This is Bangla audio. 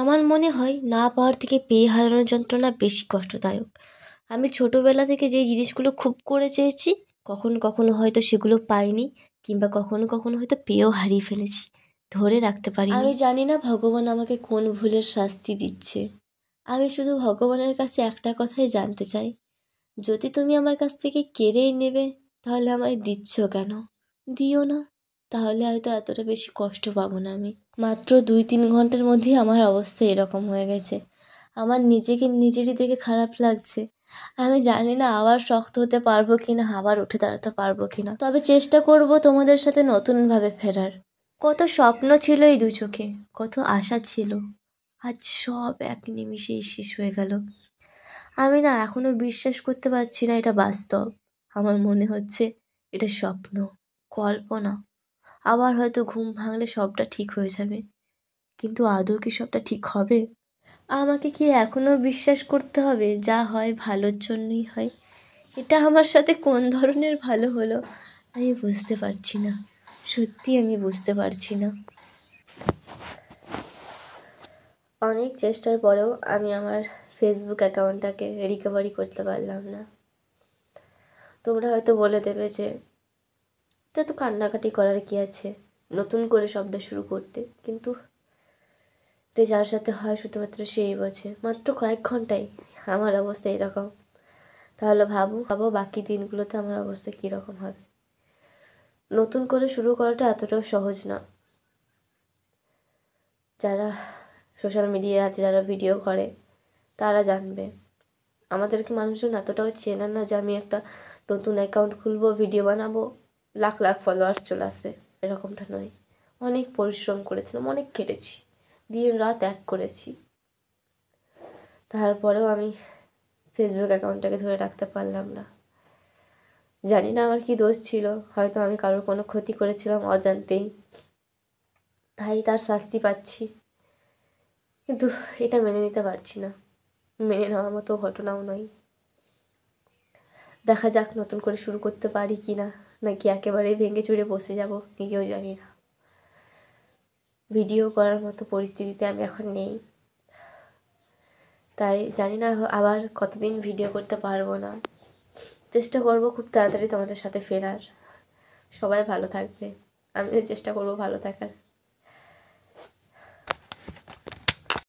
আমার মনে হয় না পাওয়ার থেকে পেয়ে হারানোর যন্ত্রণা বেশি কষ্টদায়ক। আমি ছোটোবেলা থেকে যেই জিনিসগুলো খুব করে চেয়েছি, কখনো কখনো হয়তো সেগুলো পাইনি, কিংবা কখনো কখনো হয়তো পেয়েও হারিয়ে ফেলেছি, ধরে রাখতে পারিনি। আমি জানি না ভগবান আমাকে কোন ভুলের শাস্তি দিচ্ছে। আমি শুধু ভগবানের কাছে একটা কথাই জানতে চাই, যদি তুমি আমার কাছ থেকে কেড়েই নেবে তাহলে আমায় দিচ্ছ কেন? দিও না, তাহলে হয়তো এতটা বেশি কষ্ট পাবো না আমি। মাত্র 2-3 ঘন্টার মধ্যেই আমার অবস্থা এরকম হয়ে গেছে। আমার নিজেকে নিজেরই দেখে খারাপ লাগছে। আমি জানি না আবার শক্ত হতে পারবো কিনা, আবার উঠে দাঁড়াতে পারবো কিনা, তবে চেষ্টা করব তোমাদের সাথে নতুনভাবে ফেরার। কত স্বপ্ন ছিল এই দু চোখে, কত আশা ছিল, আজ সব এক নিমিষেই শেষ হয়ে গেল। আমি না এখনো বিশ্বাস করতে পারছি না এটা বাস্তব। আমার মনে হচ্ছে এটা স্বপ্ন, কল্পনা। আবার হয়তো ঘুম ভাঙলে সবটা ঠিক হয়ে যাবে, কিন্তু আদৌ কি সবটা ঠিক হবে? আমাকে কি এখনো বিশ্বাস করতে হবে যা হয় ভালোর জন্যই হয়? এটা আমার সাথে কোন ধরনের ভালো হলো আমি বুঝতে পারছি না, সত্যি আমি বুঝতে পারছি না। অনেক চেষ্টার পরেও আমি আমার ফেসবুক অ্যাকাউন্টটাকে রিকভারি করতে পারলাম না। তোমরা হয়তো বলে দেবে যে এটা তো কান্নাকাটি করার কি আছে, নতুন করে সবটা শুরু করতে, কিন্তু এটা যার সাথে হয় শুধুমাত্র সেই বোঝে। মাত্র কয়েক ঘন্টায় আমার অবস্থা এরকম, তাহলে ভাবো বাকি দিনগুলোতে আমার অবস্থা কীরকম হবে। নতুন করে শুরু করাটা এতটাও সহজ না। যারা সোশ্যাল মিডিয়ায় আছে, যারা ভিডিও করে, তারা জানবে। আমাদেরকে মানুষজন এতটাও চেনে না যে আমি একটা নতুন অ্যাকাউন্ট খুলবো, ভিডিও বানাবো, লাখ লাখ ফলোয়ার্স চলে আসবে, এরকমটা নয়। অনেক পরিশ্রম করেছিলাম, অনেক কেটেছি, দিন রাত এক করেছি, তারপরেও আমি ফেসবুক অ্যাকাউন্টটাকে ধরে রাখতে পারলাম না। জানি না আমার কি দোষ ছিল, হয়তো আমি কারোর কোনো ক্ষতি করেছিলাম অজান্তেই, তাই তার শাস্তি পাচ্ছি। কিন্তু এটা মেনে নিতে পারছি না, মেনে নেওয়ার মতো ঘটনাও নয়। দেখা যাক নতুন করে শুরু করতে পারি কি না, নাকি একেবারেই ভেঙে চুরে বসে যাব নিজেও জানি না। ভিডিও করার মতো পরিস্থিতিতে আমি এখন নেই, তাই জানি না আবার কতদিন ভিডিও করতে পারবো না। চেষ্টা করব খুব তাড়াতাড়ি তোমাদের সাথে ফেরার। সবাই ভালো থাকবে, আমিও চেষ্টা করব ভালো থাকার।